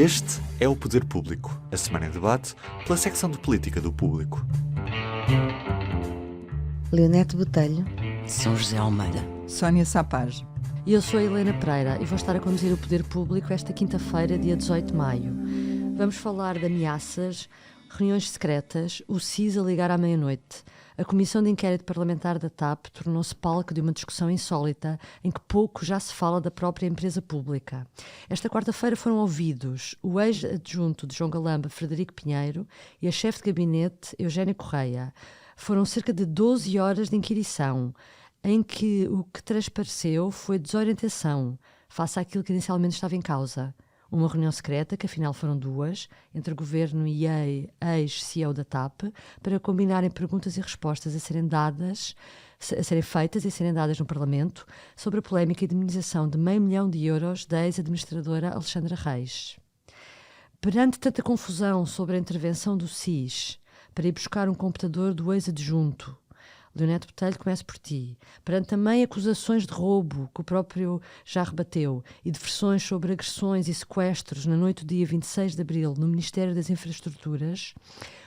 Este é o Poder Público, a semana em debate pela secção de política do Público. Leonete Botelho, São José Almeida, Sónia Sapage. E eu sou a Helena Pereira e vou estar a conduzir o Poder Público esta quinta-feira, dia 18 de maio. Vamos falar de ameaças, reuniões secretas, o SIS a ligar à meia-noite. A Comissão de Inquérito Parlamentar da TAP tornou-se palco de uma discussão insólita em que pouco já se fala da própria empresa pública. Esta quarta-feira foram ouvidos o ex-adjunto de João Galamba, Frederico Pinheiro, e a chefe de gabinete, Eugénia Correia. Foram cerca de 12 horas de inquirição, em que o que transpareceu foi desorientação face àquilo que inicialmente estava em causa. Uma reunião secreta, que afinal foram duas, entre o Governo e a ex-CEO da TAP, para combinarem perguntas e respostas a serem feitas e serem dadas no Parlamento sobre a polémica indemnização de €500 mil da ex-administradora Alexandra Reis. Perante tanta confusão sobre a intervenção do SIS para ir buscar um computador do ex-adjunto, Leonete Botelho, começo por ti. Perante também acusações de roubo, que o próprio já rebateu, e de versões sobre agressões e sequestros na noite do dia 26 de abril no Ministério das Infraestruturas,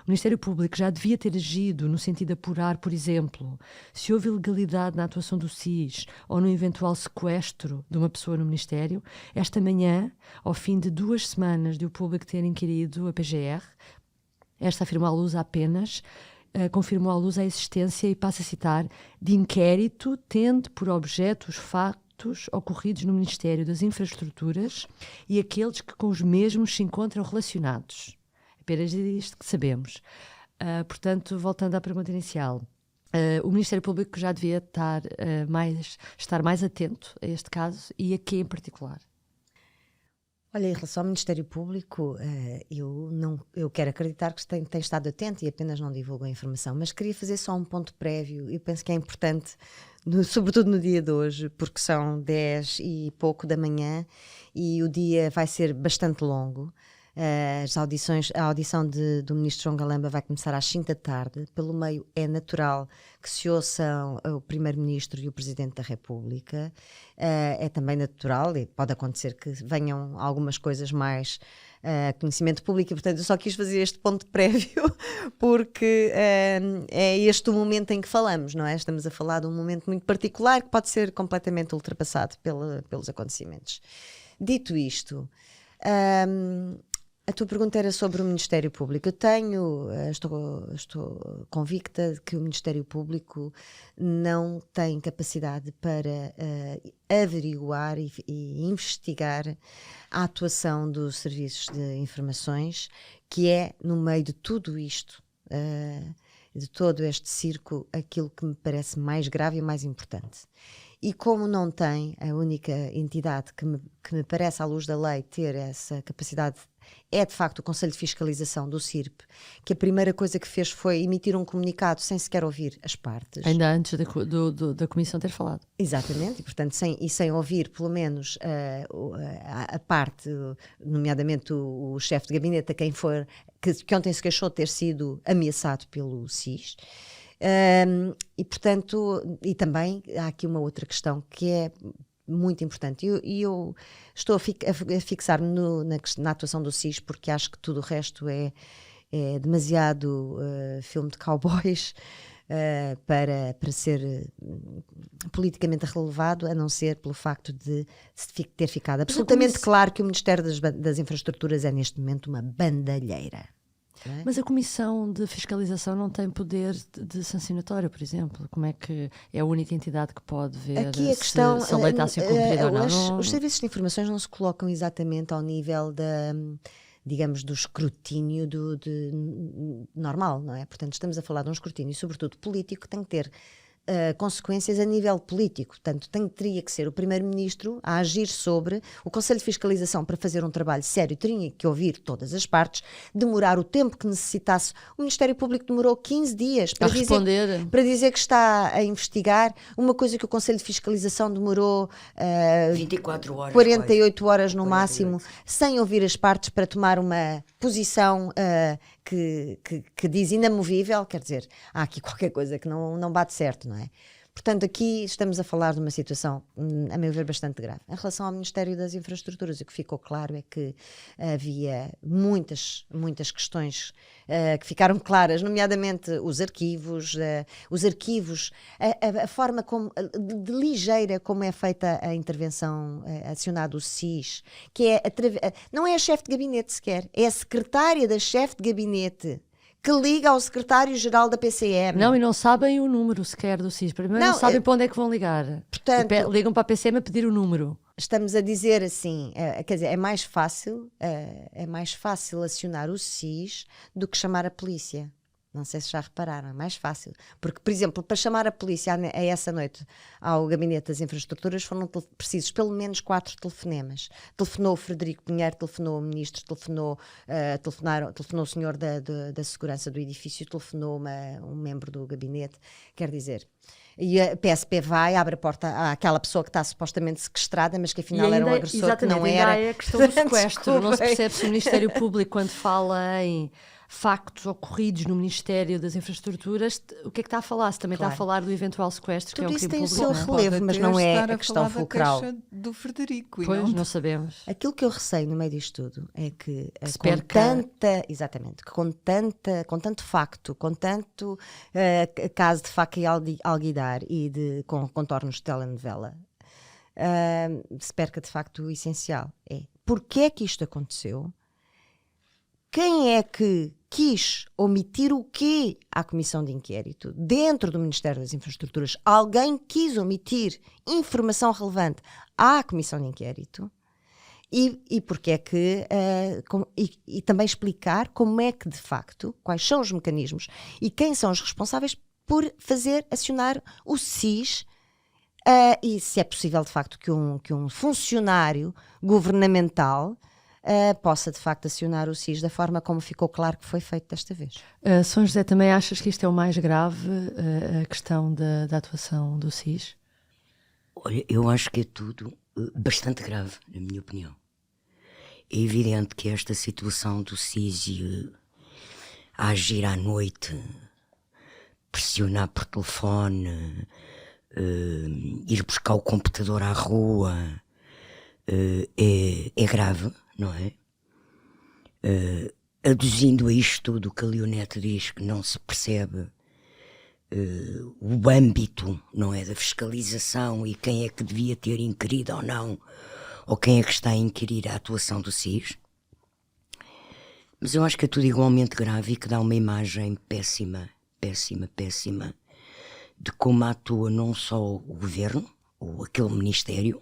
o Ministério Público já devia ter agido no sentido de apurar, por exemplo, se houve ilegalidade na atuação do SIS ou no eventual sequestro de uma pessoa no Ministério. Esta manhã, ao fim de 2 semanas de o Público ter inquirido a PGR, esta afirmou à luz apenas... confirmou à luz a existência, e passo a citar, de inquérito tendo por objeto os factos ocorridos no Ministério das Infraestruturas e aqueles que com os mesmos se encontram relacionados. Apenas isto que sabemos. Portanto, voltando à pergunta inicial, o Ministério Público já devia estar mais atento a este caso e a que em particular? olha, em relação ao Ministério Público, eu quero acreditar que tem estado atento e apenas não divulgou a informação, mas queria fazer só um ponto prévio. Eu penso que é importante, sobretudo no dia de hoje, porque são 10 e pouco da manhã e o dia vai ser bastante longo. A audição do Ministro João Galamba vai começar às 5 da tarde. Pelo meio é natural que se ouçam o Primeiro-Ministro e o Presidente da República. É também natural, e pode acontecer que venham algumas coisas mais a conhecimento público, e portanto eu só quis fazer este ponto prévio porque é este o momento em que falamos, não é? Estamos a falar de um momento muito particular que pode ser completamente ultrapassado pelos acontecimentos. Dito isto, a tua pergunta era sobre o Ministério Público. Estou convicta de que o Ministério Público não tem capacidade para averiguar e investigar a atuação dos serviços de informações, que é, no meio de tudo isto, de todo este circo, aquilo que me parece mais grave e mais importante. E como não tem, a única entidade que me parece, à luz da lei, ter essa capacidade é de facto o Conselho de Fiscalização do CIRP, que a primeira coisa que fez foi emitir um comunicado sem sequer ouvir as partes. Ainda antes da Comissão ter falado. Exatamente, e portanto sem ouvir pelo menos a parte, nomeadamente o chefe de gabinete, que ontem se queixou de ter sido ameaçado pelo SIS. E portanto, e também há aqui uma outra questão que é muito importante, e eu estou a fixar-me na atuação do SIS, porque acho que tudo o resto é demasiado filme de cowboys para ser politicamente relevado, a não ser pelo facto de ter ficado absolutamente claro que o Ministério das Infraestruturas é neste momento uma bandalheira. Mas a Comissão de Fiscalização não tem poder de sancionatório, por exemplo? Como é que é a única entidade que pode ver aqui a questão, se a lei está a ser cumprida ou não? Os serviços de informações não se colocam exatamente ao nível digamos, do escrutínio normal, não é? Portanto, estamos a falar de um escrutínio, sobretudo político, que tem que ter consequências a nível político. Portanto, teria que ser o Primeiro-Ministro a agir sobre o Conselho de Fiscalização para fazer um trabalho sério, teria que ouvir todas as partes, demorar o tempo que necessitasse. O Ministério Público demorou 15 dias para dizer que está a investigar uma coisa que o Conselho de Fiscalização demorou 24 horas, 48 horas no máximo, sem ouvir as partes, para tomar uma posição que diz inamovível. Quer dizer, há aqui qualquer coisa que não bate certo, não é? Portanto, aqui estamos a falar de uma situação, a meu ver, bastante grave. Em relação ao Ministério das Infraestruturas, o que ficou claro é que havia muitas questões que ficaram claras, nomeadamente os arquivos, a forma como, de ligeira como é feita a intervenção, acionado o SIS, que é não é a chefe de gabinete sequer, é a secretária da chefe de gabinete que liga ao secretário-geral da PCM. Não, e não sabem o número sequer do SIS. Primeiro não sabem para onde é que vão ligar. Portanto, ligam para a PCM a pedir o número. Estamos a dizer assim, quer dizer, é mais fácil acionar o SIS do que chamar a polícia. Não sei se já repararam, é mais fácil. Porque, por exemplo, para chamar a polícia a essa noite ao Gabinete das Infraestruturas foram precisos pelo menos 4 telefonemas. Telefonou o Frederico Pinheiro, telefonou o Ministro, telefonou o Senhor da Segurança do edifício, telefonou um membro do Gabinete. Quer dizer, e a PSP vai, abre a porta àquela pessoa que está supostamente sequestrada, mas que afinal era um agressor que não era. Ainda é a questão do sequestro. Não se percebe se o Ministério Público, quando fala em factos ocorridos no Ministério das Infraestruturas, o que é que está a falar? Se também está a falar do eventual sequestro, tudo que é um isso crime tem público. o seu relevo, mas não é a questão fulcral. Do Frederico, Pois, não sabemos. Aquilo que eu receio no meio disto tudo é que com tanto facto, com tanto caso de faca e alguidar e de contornos de telenovela, se perca de facto o essencial. É porque é que isto aconteceu? Quem é que quis omitir o quê à Comissão de Inquérito dentro do Ministério das Infraestruturas? Alguém quis omitir informação relevante à Comissão de Inquérito? E porque é que e também explicar como é que de facto, quais são os mecanismos e quem são os responsáveis por acionar o SIS, e se é possível de facto que um funcionário governamental possa de facto acionar o SIS da forma como ficou claro que foi feito desta vez. São José, também achas que isto é o mais grave, a questão da atuação do SIS? Olha, eu acho que é tudo bastante grave, na minha opinião. É evidente que esta situação do SIS a agir à noite, pressionar por telefone, ir buscar o computador à rua, é grave, não é? Aduzindo a isto tudo que a Leonete diz, que não se percebe o âmbito, não é, da fiscalização e quem é que devia ter inquirido ou não, ou quem é que está a inquirir a atuação do SIS. Mas eu acho que é tudo igualmente grave e que dá uma imagem péssima de como atua não só o governo, ou aquele ministério,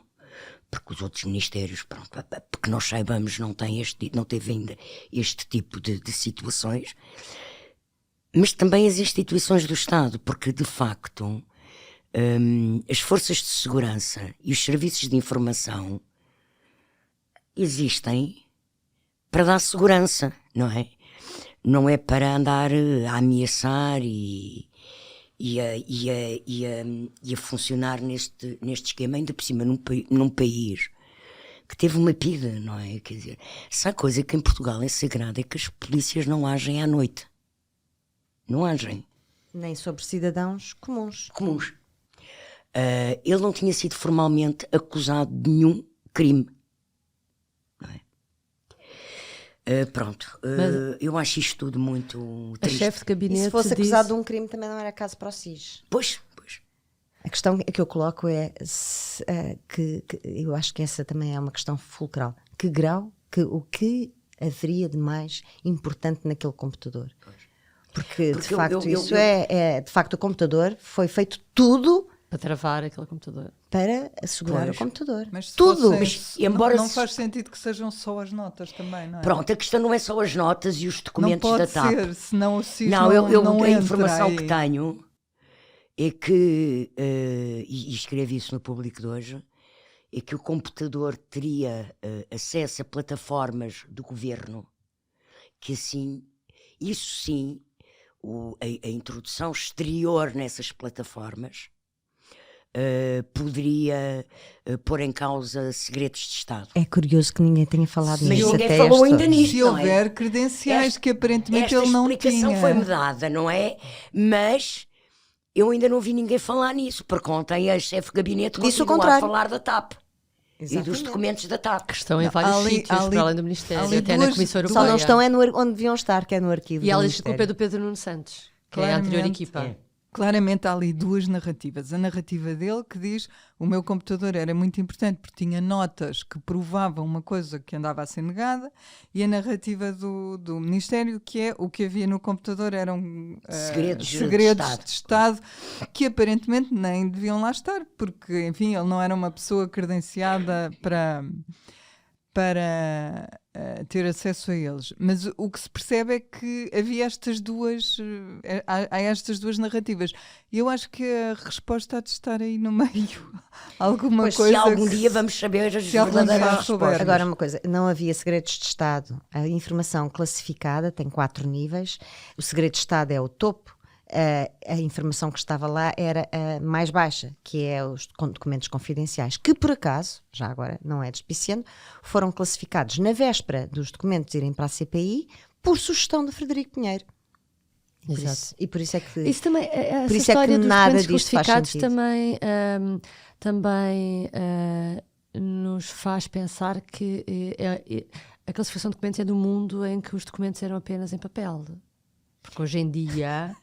porque os outros ministérios, pronto, porque nós saibamos, não teve ainda este tipo de situações, mas também as instituições do Estado, porque de facto as forças de segurança e os serviços de informação existem para dar segurança, não é? Não é para andar a ameaçar e a funcionar neste esquema, ainda por cima num país que teve uma PIDE, não é? Quer dizer, se há coisa que em Portugal é sagrada é que as polícias não agem à noite. Não agem. Nem sobre cidadãos comuns. Ele não tinha sido formalmente acusado de nenhum crime. Não é? Eu acho isto tudo muito triste. A chefe de gabinete e se fosse acusado de um crime também não era caso para o SIS. Pois. A questão que eu coloco é que eu acho que essa também é uma questão fulcral. Que grau, o que haveria de mais importante naquele computador? Porque de facto de facto o computador foi feito tudo para travar aquele computador, para assegurar o computador. Mas tudo. Não faz sentido que sejam só as notas também, não é? Pronto, a questão não é só as notas e os documentos da TAP. Não pode ser, senão o SIS não a informação aí. que tenho é que, e escrevi isso no Público de hoje, é que o computador teria acesso a plataformas do governo, que assim, isso sim, a introdução exterior nessas plataformas poderia pôr em causa segredos de Estado. É curioso que ninguém tenha falado Mas nisso. ninguém falou ainda nisto. Se houver credenciais que aparentemente ele não tinha. Esta explicação foi-me dada, não é? Mas Eu ainda não ouvi ninguém falar nisso, porque ontem a chefe de gabinete Disse o continua a contrário. falar da TAP e dos Exatamente. documentos da TAP. Que estão em Não, vários ali- sítios, ali- para além do Ministério, ali até na duas- Comissão Só Europeia. não estão onde deviam estar, que é no arquivo E do ela diz que a culpa é Ministério. do Pedro Nuno Santos, que é a anterior Claramente. equipa. É. Claramente há ali duas narrativas. A narrativa dele que diz o meu computador era muito importante porque tinha notas que provavam uma coisa que andava a ser negada, e a narrativa do Ministério que é o que havia no computador eram Segredos de segredos de Estado que aparentemente nem deviam lá estar, porque enfim, ele não era uma pessoa credenciada para ter acesso a eles. Mas o que se percebe é que havia estas duas há estas duas narrativas, e eu acho que a resposta há de estar aí no meio. Alguma Pois, se Se coisa algum que dia vamos saber as se algum dia verdadeiras souber. respostas. Agora, uma coisa, não havia segredos de Estado. A informação classificada tem 4 níveis. O segredo de Estado é o topo. A informação que estava lá era a mais baixa, que é os documentos confidenciais, que por acaso, já agora não é despiciando, foram classificados na véspera dos documentos irem para a CPI por sugestão de Frederico Pinheiro. Exato. E por isso é que... Isso também, essa Por isso é que história dos nada documentos disto faz classificados sentido. também nos faz pensar que a classificação de documentos é do mundo em que os documentos eram apenas em papel. Porque hoje em dia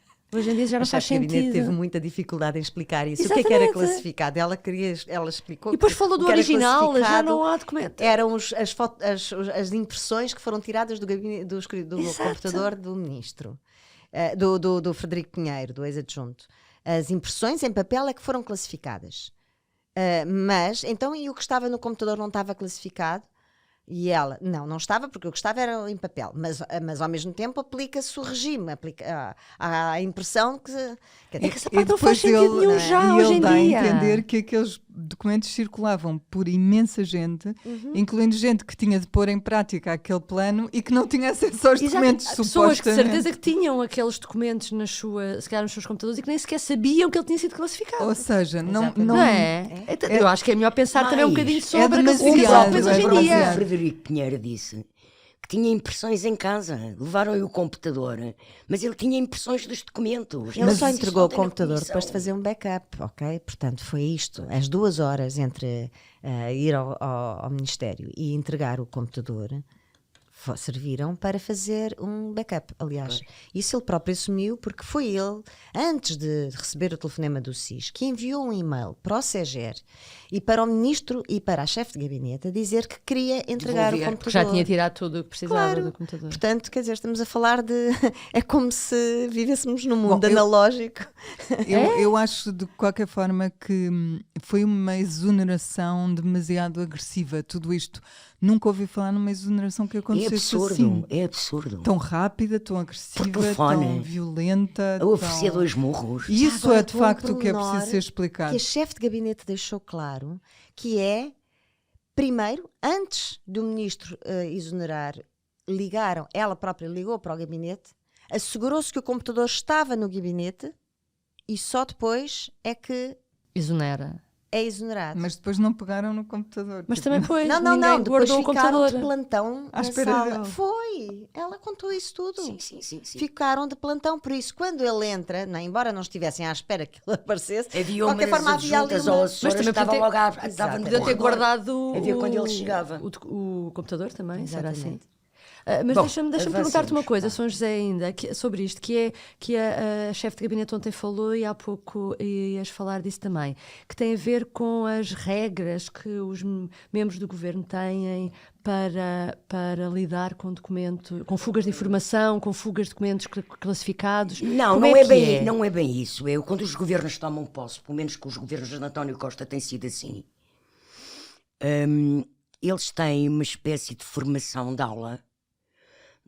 já não A faz chefe de gabinete sentido. teve muita dificuldade em explicar isso. O que é que era Exatamente. classificado? Ela explicou. E depois que falou o do que era original, já classificado não há documento. Eram as impressões que foram tiradas do Exato. computador do ministro, do Frederico Pinheiro, do ex-adjunto. As impressões em papel é que foram classificadas. Mas, então, e o que estava no computador não estava classificado? E ela, não estava, porque o que estava era em papel, mas ao mesmo tempo aplica-se o regime, a impressão que... quer dizer, É que essa parte não faz sentido nenhum já, e hoje ele em dá a dia. entender que aqueles documentos circulavam por imensa gente, Uhum. incluindo gente que tinha de pôr em prática aquele plano e que não tinha acesso aos Exato. documentos, Há pessoas que de supostamente. certeza que tinham aqueles documentos se calhar nos seus computadores e que nem sequer sabiam que ele tinha sido classificado. Ou seja, não, Exatamente. Não é? Eu acho que é melhor pensar também um Mais. bocadinho É sobre a demasiado, classificação que é hoje em O dia. Frederico Pinheiro disse que tinha impressões em casa, levaram-lhe o computador, mas ele tinha impressões dos documentos. Ele só Isso entregou não o tem na computador comissão. depois de fazer um backup, ok? Portanto, foi isto. As 2 horas entre ir ao Ministério e entregar o computador serviram para fazer um backup. Aliás, isso ele próprio assumiu, porque foi ele, antes de receber o telefonema do SIS, que enviou um e-mail para o SEGER e para o Ministro e para a chefe de gabinete a dizer que queria entregar Devolver. o computador. Já tinha tirado tudo o que precisava Claro. do computador. Portanto, quer dizer, estamos a falar de... É como se vivêssemos num mundo Bom, analógico. Eu acho de qualquer forma que foi uma exoneração demasiado agressiva, tudo isto. Nunca ouvi falar numa exoneração que É acontecesse absurdo, assim. é absurdo. Tão rápida, tão agressiva, telefone. tão violenta. A oferecer tão... 2 murros. E isso Agora, é de com um facto o que é pormenor preciso ser explicado. que a chefe de gabinete deixou claro, que é, primeiro, antes do ministro exonerar, ela própria ligou para o gabinete, assegurou-se que o computador estava no gabinete e só depois é que Exonera. é exonerado. Mas depois não pegaram no computador. Mas Tipo, também depois não, ninguém depois guardou o ficaram computador. de plantão À na espera sala. dele. Foi, ela contou isso tudo. Sim. Ficaram de plantão, por isso quando ele entra, embora não estivessem à espera que ele aparecesse, Havia de uma qualquer das forma havia ali adjuntas uma... ou Mas assessoras que também estava podia logo ter- estava no Exato. Podiam ter corredor. guardado Havia quando ele chegava. o computador também, será assim? Exatamente. Mas Bom, deixa-me perguntar-te avancemos, uma coisa, vá. São José, ainda, sobre isto, que a chefe de gabinete ontem falou e há pouco ias falar disso também, que tem a ver com as regras que os membros do governo têm para lidar com com fugas de informação, com fugas de documentos classificados. Não, Como não é é, que bem, é? não é bem isso. Quando os governos tomam posse, pelo menos com os governos de António Costa tem sido assim, eles têm uma espécie de formação de aula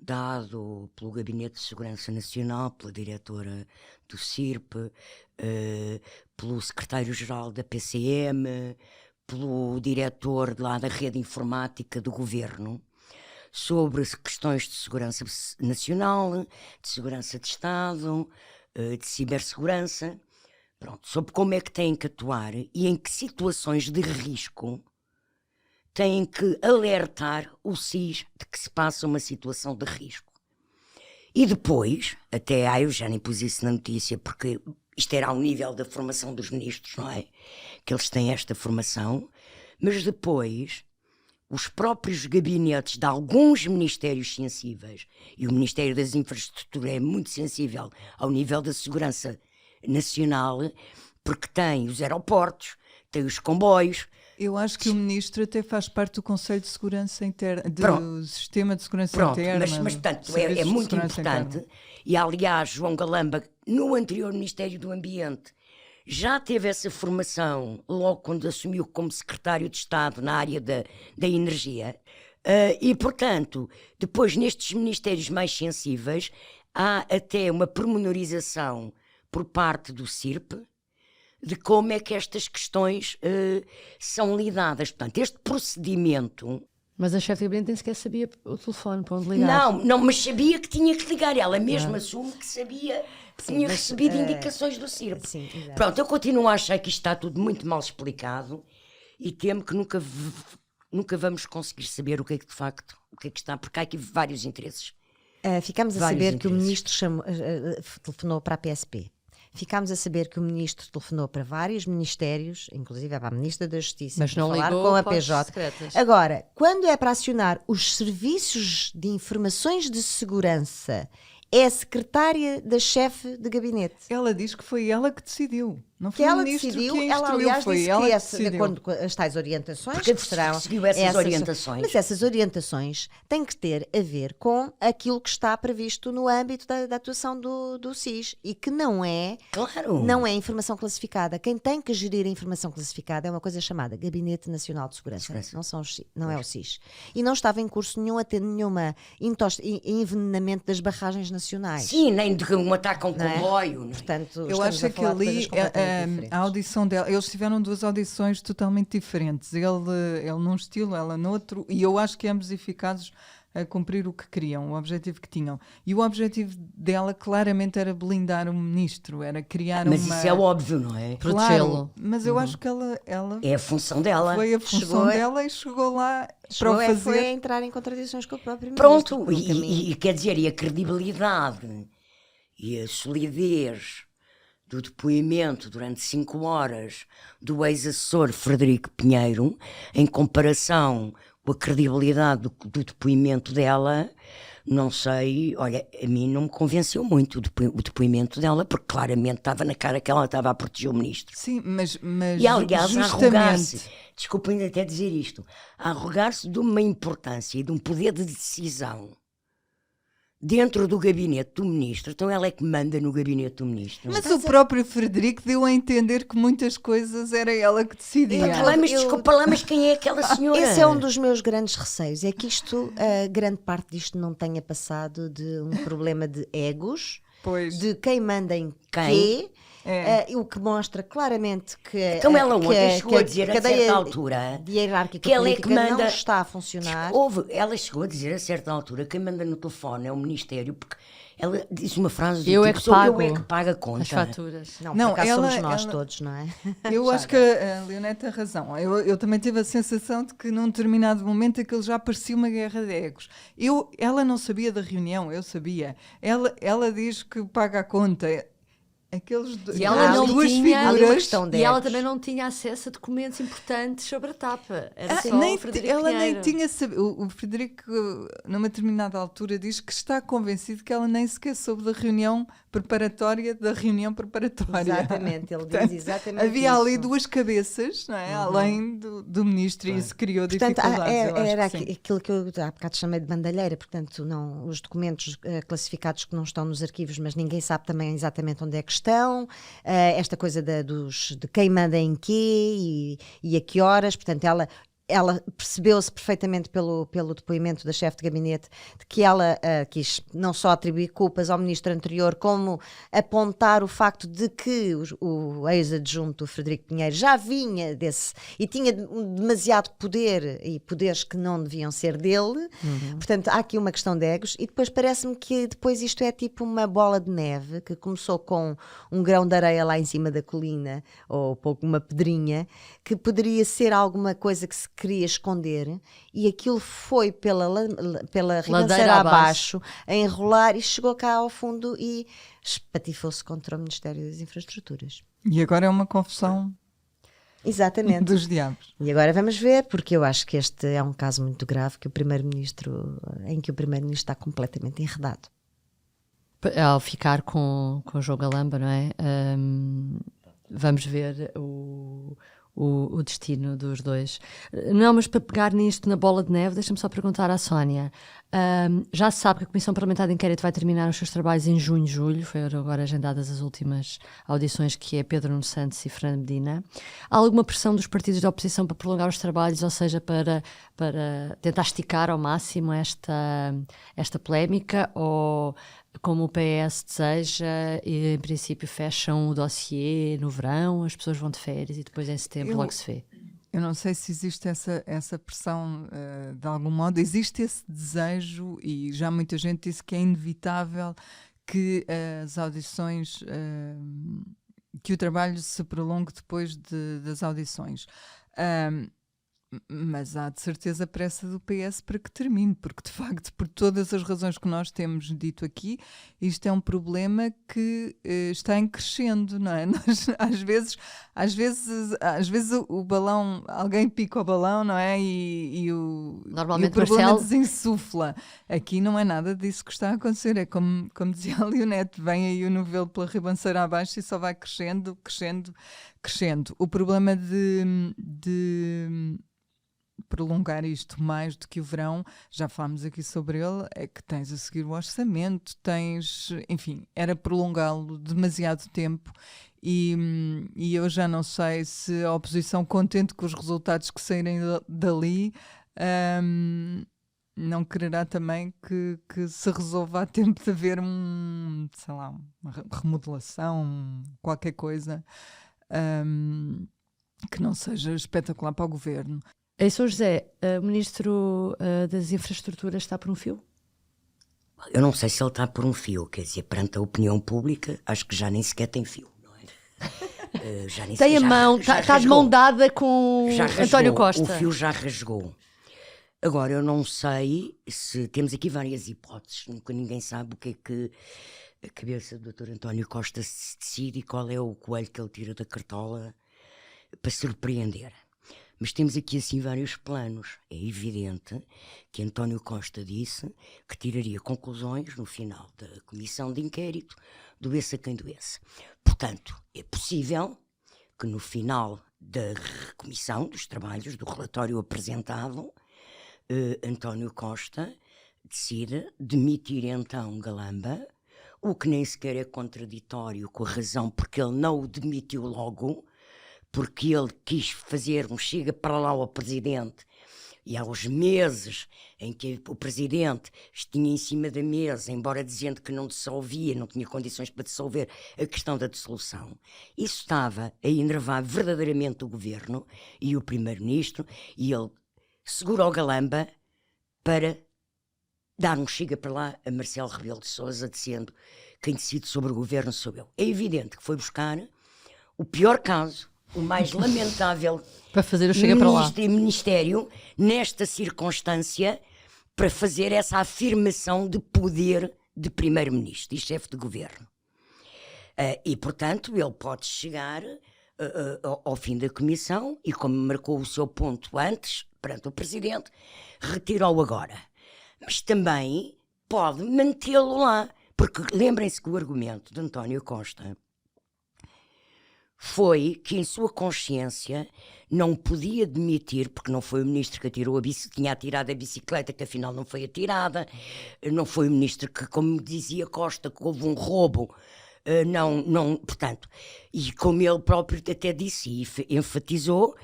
dado pelo Gabinete de Segurança Nacional, pela diretora do CIRP, pelo secretário-geral da PCM, pelo diretor lá da rede informática do governo, sobre questões de segurança nacional, de segurança de Estado, de cibersegurança, pronto, sobre como é que têm que atuar e em que situações de risco têm que alertar o SIS de que se passa uma situação de risco. E depois, eu já nem pus isso na notícia, porque isto era ao nível da formação dos ministros, não é? Que eles têm esta formação, mas depois os próprios gabinetes de alguns ministérios sensíveis, e o Ministério das Infraestruturas é muito sensível ao nível da segurança nacional, porque tem os aeroportos, tem os comboios. Eu acho que o ministro até faz parte do Conselho de Segurança Interna, do Pronto. Sistema de Segurança Pronto, Interna. mas portanto, Serviços é de muito Segurança importante. Interna. E aliás, João Galamba, no anterior Ministério do Ambiente, já teve essa formação logo quando assumiu como secretário de Estado na área da energia. E, portanto, depois nestes ministérios mais sensíveis, há até uma pormenorização por parte do CIRP de como é que estas questões são lidadas. Portanto, este procedimento... Mas a chefe de gabinete nem sequer sabia o telefone para onde ligar. Não, mas sabia que tinha que ligar. Ela mesma assume que sabia que tinha recebido indicações do CIRP. Sim, exato. Pronto, eu continuo a achar que isto está tudo muito mal explicado e temo que nunca vamos conseguir saber o que é que de facto, o que é que está, porque há aqui vários interesses. Ficámos a Vários saber que o interesses. ministro telefonou para a PSP. Ficámos a saber que o ministro telefonou para vários ministérios, inclusive para a Ministra da Justiça, Mas para não falar ligou com a para as PJ. secretas. Agora, quando é para acionar os serviços de informações de segurança, é a secretária da chefe de gabinete. Ela diz que foi ela que decidiu. Não Que foi o ela ministro decidiu, que a ela instruiu, aliás foi disse ela que que essa, de decidiu. acordo com as tais orientações, Porque que serão seguiu essas orientações. Mas essas orientações têm que ter a ver com aquilo que está previsto no âmbito da atuação do SIS e que não é informação classificada. Quem tem que gerir a informação classificada é uma coisa chamada Gabinete Nacional de Segurança. Não é o SIS. E não estava em curso nenhum envenenamento das barragens nacionais. Sim, nem de um ataque a um Não é? comboio. Não é? Portanto, Eu estamos acho a que falar de ali coisas completamente diferentes. a audição dela, eles tiveram duas audições totalmente diferentes. Ele num estilo, ela noutro, e eu acho que ambos eficazes a cumprir o que queriam, o objetivo que tinham. E o objetivo dela claramente era blindar o ministro, era criar Mas uma... isso é óbvio, não é? Protegê-lo. Claro, mas eu acho que ela É a função dela. foi a função Chegou dela e chegou lá Chegou para o fazer. foi a entrar em contradições com o próprio ministro. Pronto, por um caminho. e quer dizer, e a credibilidade e a solidez do depoimento durante 5 horas do ex-assessor Frederico Pinheiro, em comparação com a credibilidade do depoimento dela, não sei, olha, a mim não me convenceu muito o depoimento dela, porque claramente estava na cara que ela estava a proteger o ministro. Sim, mas E aliás, a arrogar-se, justamente... desculpem até dizer isto, a arrogar-se de uma importância e de um poder de decisão dentro do gabinete do ministro. Então ela é que manda no gabinete do ministro. Mas o próprio Frederico deu a entender que muitas coisas era ela que decidia. Desculpa lá, mas quem é aquela senhora? Esse é um dos meus grandes receios, é que isto, grande parte disto não tenha passado de um problema de egos, Pois. de quem manda em Quem? quê, É. o que mostra claramente que Então ela ontem chegou a a dizer a cadeia certa altura hierárquica que ela é que política manda. não está a funcionar. Ela chegou a dizer a certa altura que quem manda no telefone é o Ministério, porque ela disse uma frase do Eu é tipo, que sou pago eu é que paga a conta. as faturas. Não, Não, por acaso ela- somos nós ela- todos, não é? Eu acho que a Leonete tem razão. Eu também tive a sensação de que num determinado momento aquilo já parecia uma guerra de egos. Ela não sabia da reunião, eu sabia. Ela diz que paga a conta. E ela não duas tinha- Há uma figuras. questão de E ela egos. também não tinha acesso a documentos importantes sobre a TAPA. Era só Nem o Frederico ela nem Pinheiro. tinha sabido. O Frederico, numa determinada altura, diz que está convencido que ela nem sequer soube da reunião preparatória Exatamente, ele Portanto, diz exatamente havia ali isso. duas cabeças, não é? Além do ministro, e isso criou Portanto, dificuldades. eu acho era que sim. aquilo que eu há bocado chamei de bandalheira, portanto, não, os documentos classificados que não estão nos arquivos, mas ninguém sabe também exatamente onde é que estão, esta coisa de quem manda em quê e a que horas, portanto, ela percebeu-se perfeitamente pelo depoimento da chefe de gabinete de que ela quis não só atribuir culpas ao ministro anterior, como apontar o facto de que o ex-adjunto Frederico Pinheiro já vinha desse e tinha demasiado poder e poderes que não deviam ser dele. Portanto, há aqui uma questão de egos e depois parece-me que depois isto é tipo uma bola de neve que começou com um grão de areia lá em cima da colina ou pouco uma pedrinha, que poderia ser alguma coisa que se queria esconder e aquilo foi pela ribanceira Ladeira abaixo, a enrolar e chegou cá ao fundo e espatifou-se contra o Ministério das Infraestruturas. E agora é uma confusão Exatamente. dos diabos. E agora vamos ver, porque eu acho que este é um caso muito grave em que o Primeiro-Ministro está completamente enredado. Ao ficar com o João Galamba, não é? Vamos ver o destino dos dois. Não, mas para pegar nisto na bola de neve, deixa-me só perguntar à Sónia. Já se sabe que a Comissão Parlamentar de Inquérito vai terminar os seus trabalhos em junho, julho. Foram agora agendadas as últimas audições, que é Pedro Nuno Santos e Fernando Medina. Há alguma pressão dos partidos da oposição para prolongar os trabalhos, ou seja, para tentar esticar ao máximo esta polémica, ou como o PS deseja, e em princípio fecham o dossiê no verão, as pessoas vão de férias e depois em setembro logo se vê? Eu não sei se existe essa pressão de algum modo. Existe esse desejo e já muita gente disse que é inevitável que as audições, que o trabalho se prolongue depois das audições. Mas há de certeza pressa do PS para que termine, porque de facto, por todas as razões que nós temos dito aqui, isto é um problema que está em crescendo, não é? Nós, às vezes o balão, alguém pica o balão, não é? E o problema desinsufla. Aqui não é nada disso que está a acontecer, é como dizia a Leonete, vem aí o novelo pela ribanceira abaixo e só vai crescendo. O problema de prolongar isto mais do que o verão, já falámos aqui sobre ele, é que tens a seguir o orçamento, enfim, era prolongá-lo demasiado tempo e eu já não sei se a oposição, contente com os resultados que saírem dali, não quererá também que se resolva a tempo de haver uma remodelação, qualquer coisa que não seja espetacular para o governo. Em São José, o Ministro das Infraestruturas está por um fio? Eu não sei se ele está por um fio, quer dizer, perante a opinião pública, acho que já nem sequer tem fio, não é? Tem a mão, está de mão dada com António Costa. O fio já rasgou. Agora, eu não sei se... Temos aqui várias hipóteses, nunca ninguém sabe o que é que a cabeça do Dr. António Costa se decide e qual é o coelho que ele tira da cartola para surpreender. Mas temos aqui assim vários planos. É evidente que António Costa disse que tiraria conclusões no final da comissão de inquérito, doesse a quem doesse. Portanto, é possível que no final da comissão dos trabalhos, do relatório apresentado, António Costa decida demitir então Galamba, o que nem sequer é contraditório com a razão porque ele não o demitiu logo, porque ele quis fazer um chega para lá ao Presidente, e aos meses em que o Presidente tinha em cima da mesa, embora dizendo que não dissolvia, não tinha condições para dissolver a questão da dissolução, isso estava a enervar verdadeiramente o Governo e o Primeiro-Ministro, e ele segura o Galamba para dar um chega para lá a Marcelo Rebelo de Sousa, dizendo quem decide sobre o Governo sou eu. É evidente que foi buscar o pior caso, o mais lamentável para fazer o chega para lá. Ministério, nesta circunstância, para fazer essa afirmação de poder de Primeiro-Ministro e chefe de Governo. E, portanto, ele pode chegar ao fim da comissão e, como marcou o seu ponto antes, perante o Presidente, retirou-o agora. Mas também pode mantê-lo lá, porque lembrem-se que o argumento de António Costa foi que em sua consciência não podia demitir, porque não foi o ministro que atirou tinha atirado a bicicleta, que afinal não foi atirada, não foi o ministro que, como dizia Costa, que houve um roubo, portanto, e como ele próprio até disse e enfatizou,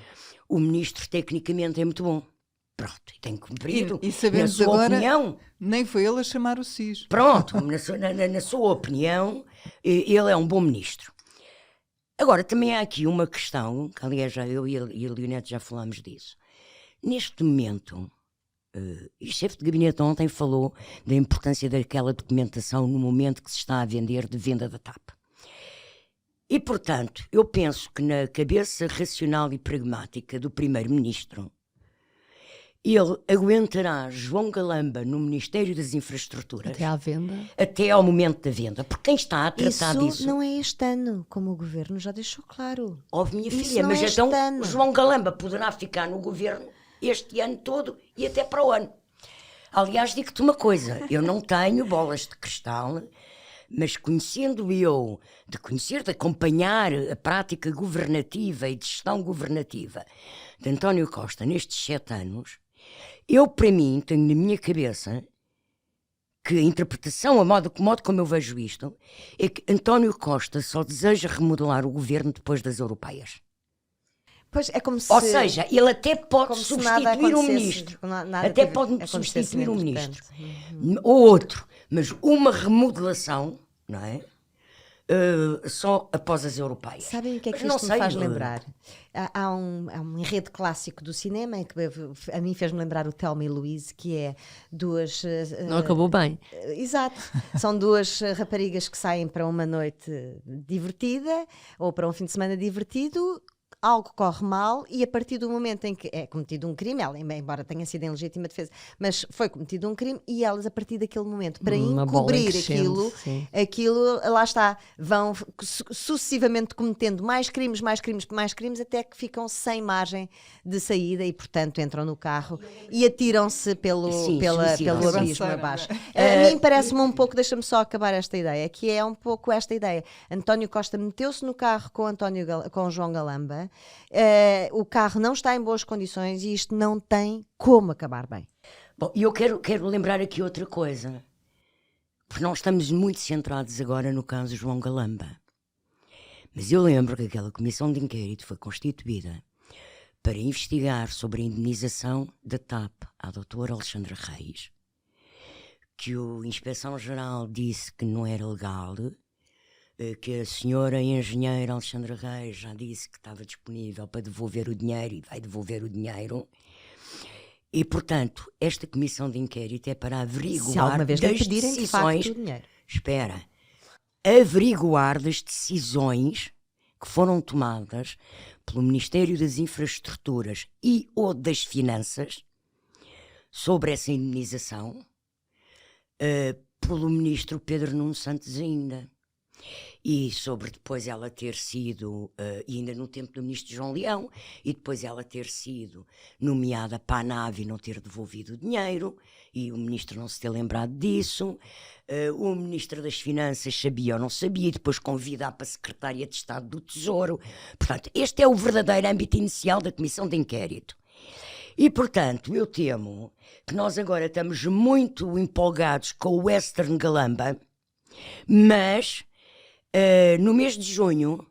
o ministro tecnicamente é muito bom. Pronto, e tem cumprido. E sabemos na sua agora, opinião, nem foi ele a chamar o SIS. Pronto, na sua opinião, ele é um bom ministro. Agora, também há aqui uma questão, que aliás já eu e a Leonete já falámos disso. Neste momento, o chefe de gabinete ontem falou da importância daquela documentação no momento que se está a vender de venda da TAP. E, portanto, eu penso que na cabeça racional e pragmática do Primeiro-Ministro, ele aguentará João Galamba no Ministério das Infraestruturas Até à venda. até ao momento da venda. Porque quem está a tratar Isso disso... não é este ano, como o governo já deixou claro. Óbvio, minha Isso filha, não mas é este então ano. João Galamba poderá ficar no governo este ano todo e até para o ano. Aliás, digo-te uma coisa, eu não tenho bolas de cristal, mas conhecendo eu, de acompanhar a prática governativa e de gestão governativa de António Costa nestes 7 anos, eu, para mim, tenho na minha cabeça que a interpretação, o modo como eu vejo isto, é que António Costa só deseja remodelar o governo depois das europeias. Pois é como se, Ou seja, ele até pode como se nada substituir o acontecesse, ministro. nada Até tive- pode acontecesse substituir o entretanto. ministro. Ou outro. Mas uma remodelação, não é? Só após as europeias. Sabem o que é Mas que não isto me sei, faz lembrar? Há um enredo clássico do cinema que a mim fez-me lembrar o Thelma e Louise, que é duas... Não acabou bem. Exato. São duas raparigas que saem para uma noite divertida ou para um fim de semana divertido. Algo corre mal e a partir do momento em que é cometido um crime, ela, embora tenha sido em legítima defesa, mas foi cometido um crime e elas, a partir daquele momento, para Uma bola em encobrir crescendo, sim. aquilo, lá está, vão sucessivamente cometendo mais crimes, até que ficam sem margem de saída e, portanto, entram no carro e atiram-se pelo suicidam-se. abismo Avançaram, abaixo. é? A mim parece-me um pouco, deixa-me só acabar esta ideia, que é um pouco esta ideia. António Costa meteu-se no carro com João Galamba, o carro não está em boas condições e isto não tem como acabar bem. Bom, e eu quero lembrar aqui outra coisa. Porque nós estamos muito centrados agora no caso João Galamba. Mas eu lembro que aquela comissão de inquérito foi constituída para investigar sobre a indenização da TAP à doutora Alexandra Reis, que o Inspeção-Geral disse que não era legal, que a senhora engenheira Alexandra Reis já disse que estava disponível para devolver o dinheiro e vai devolver o dinheiro. E, portanto, esta comissão de inquérito é para averiguar Se alguma vez lhe das pedirem de facto decisões... o dinheiro. Espera. Averiguar das decisões que foram tomadas pelo Ministério das Infraestruturas e ou das Finanças sobre essa indenização pelo ministro Pedro Nuno Santos ainda. E sobre depois ela ter sido, ainda no tempo do ministro João Leão, e depois ela ter sido nomeada para a nave e não ter devolvido o dinheiro, e o ministro não se ter lembrado disso, o ministro das Finanças sabia ou não sabia, e depois convida para a secretária de Estado do Tesouro. Portanto, este é o verdadeiro âmbito inicial da comissão de inquérito. E, portanto, eu temo que nós agora estamos muito empolgados com o Western Galamba, mas... no mês de junho,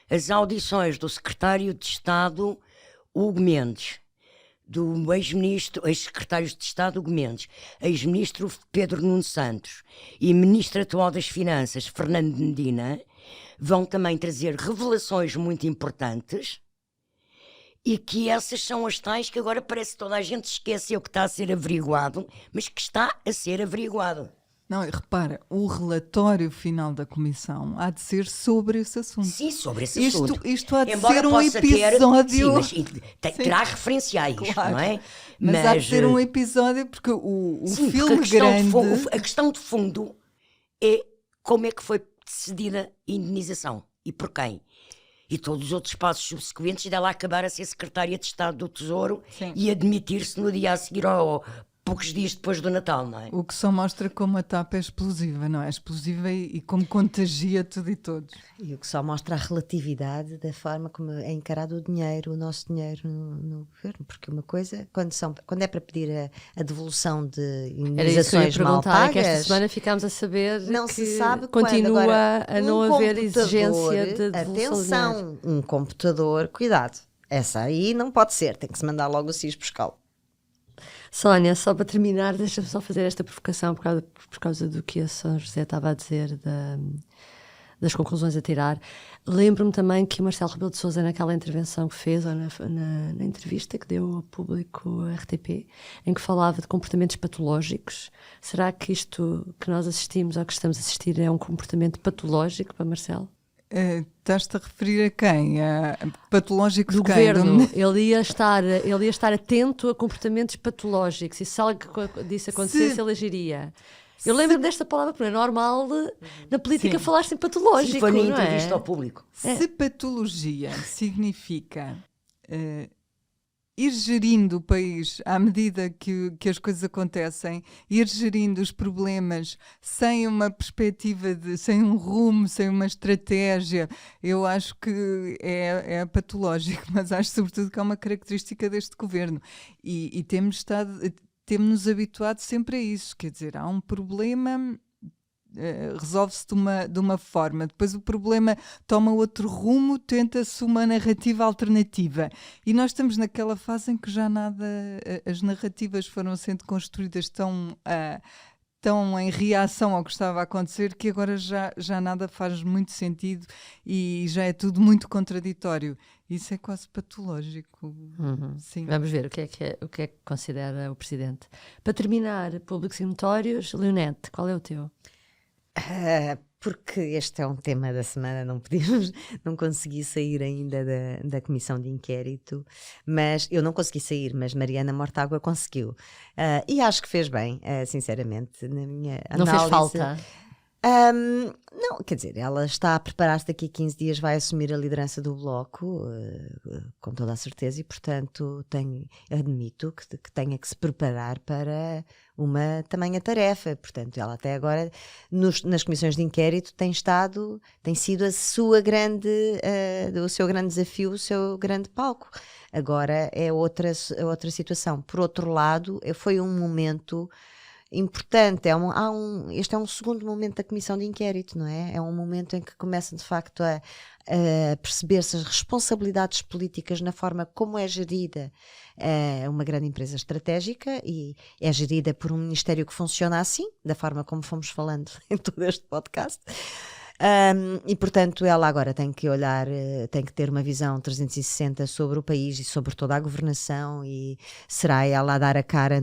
as audições do secretário de Estado Hugo Mendes, do ex-secretários de Estado Hugo Mendes, ex-ministro Pedro Nuno Santos e ministro atual das Finanças Fernando Medina, vão também trazer revelações muito importantes e que essas são as tais que agora parece que toda a gente esqueceu que está a ser averiguado, mas que está a ser averiguado. Não, e repara, o relatório final da comissão há de ser sobre esse assunto. Sim, sobre esse assunto. Isto há de Embora ser um possa episódio. Sim, mas terá referenciais, Claro. não é? Mas há de ser um episódio porque o sim, filme porque grande. a questão de fundo é como é que foi decidida a indenização e por quem. E todos os outros passos subsequentes dela acabar a ser secretária de Estado do Tesouro Sim. e admitir-se no dia a seguir poucos dias depois do Natal, não é? O que só mostra como a TAP é explosiva, não é? Explosiva e como contagia tudo e todos. E o que só mostra a relatividade da forma como é encarado o dinheiro, o nosso dinheiro no governo. Porque uma coisa, quando é para pedir a devolução de Era isso que eu ia indenizações mal perguntar, é que esta pagas, semana ficámos a saber não que se sabe quando. continua Agora, a não haver exigência de devolução de dinheiro. atenção, um computador, cuidado, essa aí não pode ser, tem que se mandar logo o SIS buscá-lo. Sónia, só para terminar, deixa-me só fazer esta provocação por causa do que a São José estava a dizer das conclusões a tirar. Lembro-me também que o Marcelo Rebelo de Sousa, naquela intervenção que fez, ou na entrevista que deu ao público RTP, em que falava de comportamentos patológicos. Será que isto que nós assistimos ou que estamos a assistir é um comportamento patológico para Marcelo? Estás-te a referir a quem? A patológico Do de quem? governo, ele ia estar atento a comportamentos patológicos e se algo disso acontecesse, ele agiria. Eu lembro-me desta palavra, porque é normal na política Sim. falar-se em patológico. Sim, foi na não é? entrevista ao público. Se patologia significa ir gerindo o país à medida que as coisas acontecem, ir gerindo os problemas sem uma perspectiva, sem um rumo, sem uma estratégia, eu acho que é patológico, mas acho sobretudo que é uma característica deste governo. E temos-nos habituado sempre a isso, quer dizer, há um problema... resolve-se de uma forma, depois o problema toma outro rumo, tenta-se uma narrativa alternativa e nós estamos naquela fase em que já nada, as narrativas foram sendo construídas tão em reação ao que estava a acontecer que agora já nada faz muito sentido e já é tudo muito contraditório. Isso é quase patológico. Sim. Vamos ver o que é que considera o Presidente. Para terminar, públicos e notórios, Leonete, qual é o teu? Porque este é um tema da semana, não consegui sair ainda da comissão de inquérito, mas eu não consegui sair, mas Mariana Mortágua conseguiu. E acho que fez bem, sinceramente, na minha Não análise. fez falta? Não, quer dizer, ela está a preparar-se, daqui a 15 dias vai assumir a liderança do Bloco, com toda a certeza, e portanto admito que tenha que se preparar para uma tamanha tarefa. Portanto, ela até agora nas comissões de inquérito tem sido o seu grande desafio, o seu grande palco. Agora é outra situação. Por outro lado, foi um momento importante, este é um segundo momento da comissão de inquérito, não é? É um momento em que começam de facto a perceber-se as responsabilidades políticas na forma como é gerida uma grande empresa estratégica, e é gerida por um ministério que funciona assim, da forma como fomos falando em todo este podcast. E portanto ela agora tem que olhar, tem que ter uma visão 360 sobre o país e sobre toda a governação, e será ela a dar a cara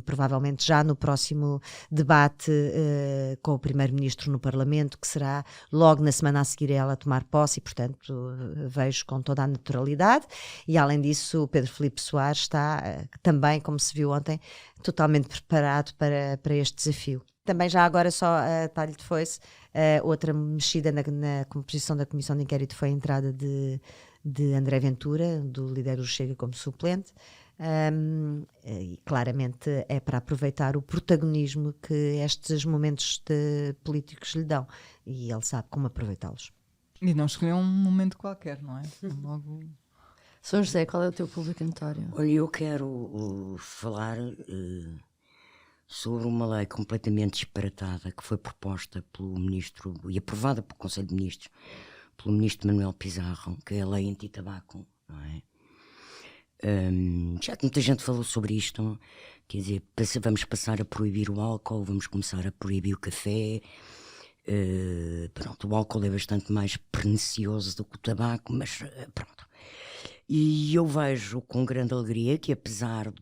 provavelmente já no próximo debate com o primeiro-ministro no Parlamento, que será logo na semana a seguir a ela tomar posse, e portanto vejo com toda a naturalidade. E além disso, o Pedro Filipe Soares está também, como se viu ontem, totalmente preparado para este desafio. Também já agora, só a talho de foice, outra mexida na composição da comissão de inquérito foi a entrada de André Ventura, do líder do Chega, como suplente, e claramente é para aproveitar o protagonismo que estes momentos políticos lhe dão, e ele sabe como aproveitá-los. E não escolheu um momento qualquer, não é? Logo... São José, qual é o teu público notório? Olha, eu quero falar sobre uma lei completamente disparatada que foi proposta pelo Ministro e aprovada pelo Conselho de Ministros, pelo Ministro Manuel Pizarro, que é a lei anti-tabaco, não é? Já que muita gente falou sobre isto, quer dizer, vamos passar a proibir o álcool, vamos começar a proibir o café. Pronto, o álcool é bastante mais pernicioso do que o tabaco, mas pronto. E eu vejo com grande alegria que, apesar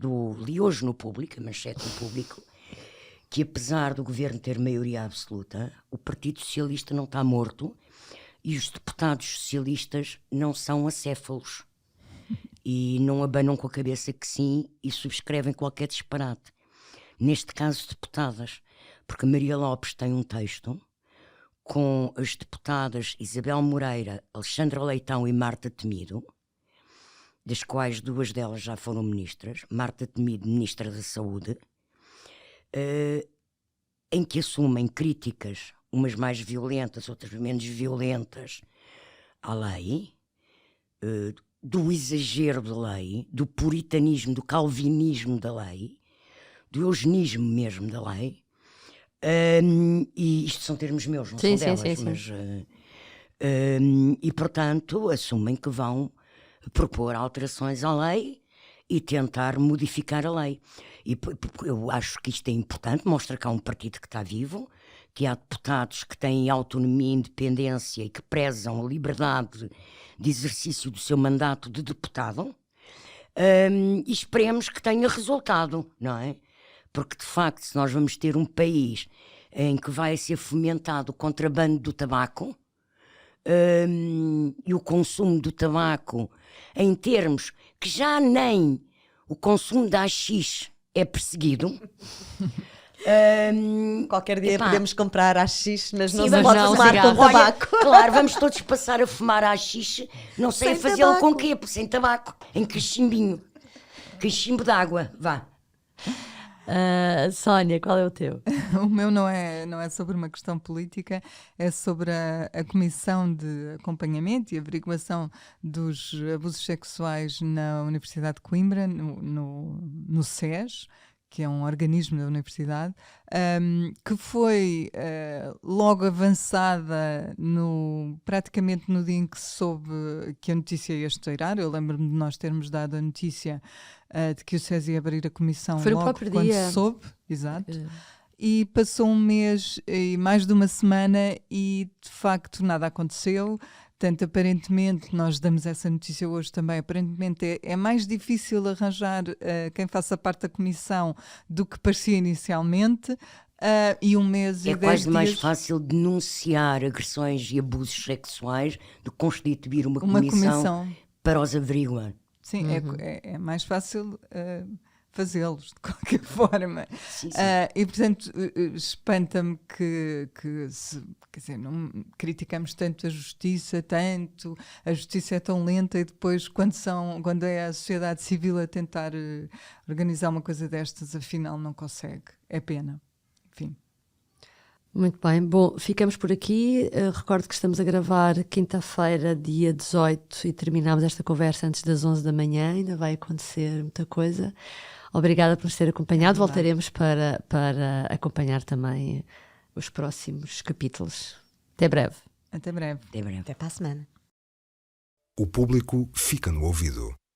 li hoje no Público, a manchete no Público, que apesar do governo ter maioria absoluta, o Partido Socialista não está morto e os deputados socialistas não são acéfalos e não abanam com a cabeça que sim e subscrevem qualquer disparate. Neste caso, deputadas, porque a Maria Lopes tem um texto com as deputadas Isabel Moreira, Alexandra Leitão e Marta Temido, das quais duas delas já foram ministras, Marta Temido, ministra da Saúde, em que assumem críticas, umas mais violentas, outras menos violentas, à lei, do exagero da lei, do puritanismo, do calvinismo da lei, do eugenismo mesmo da lei. E isto são termos meus, não são delas, mas... e, portanto, assumem que vão propor alterações à lei e tentar modificar a lei. E eu acho que isto é importante, mostra que há um partido que está vivo, que há deputados que têm autonomia e independência e que prezam a liberdade de exercício do seu mandato de deputado, e esperemos que tenha resultado, não é? Porque, de facto, se nós vamos ter um país em que vai ser fomentado o contrabando do tabaco, e o consumo do tabaco em termos que já nem o consumo da haxixe é perseguido. Qualquer dia Epá. podemos comprar haxixe, mas não Sim, se vamos pode não, fumar cigarro. com Olha, tabaco. claro, vamos todos passar a fumar haxixe, não sei Sem a fazê-lo tabaco. com quê, sem tabaco, em cachimbinho. Cachimbo d'água, vá. Sónia, qual é o teu? O meu não é sobre uma questão política, é sobre a Comissão de Acompanhamento e Averiguação dos Abusos Sexuais na Universidade de Coimbra, no SES, que é um organismo da universidade, que foi logo avançada praticamente no dia em que se soube que a notícia ia estourar. Eu lembro-me de nós termos dado a notícia de que o SES ia abrir a comissão Foi no logo próprio quando dia. se soube. Exato. E passou um mês e mais de uma semana e de facto nada aconteceu. Portanto, aparentemente, nós damos essa notícia hoje também, aparentemente é mais difícil arranjar quem faça parte da comissão do que parecia inicialmente. E um mês É e 10 quase dias... mais fácil denunciar agressões e abusos sexuais do que constituir uma Uma comissão comissão. para os averiguar. Sim, é mais fácil fazê-los, de qualquer forma. Sim, sim. E, portanto, espanta-me quer dizer, não criticamos tanto a justiça, a justiça é tão lenta e depois, quando é a sociedade civil a tentar organizar uma coisa destas, afinal não consegue. É pena. Enfim. Muito bem, bom, ficamos por aqui. Recordo que estamos a gravar quinta-feira, dia 18, e terminamos esta conversa antes das 11 da manhã. Ainda vai acontecer muita coisa. Obrigada por nos ter acompanhado. Voltaremos para acompanhar também os próximos capítulos. Até breve. Até breve. Até breve. Até para a semana. O público fica no ouvido.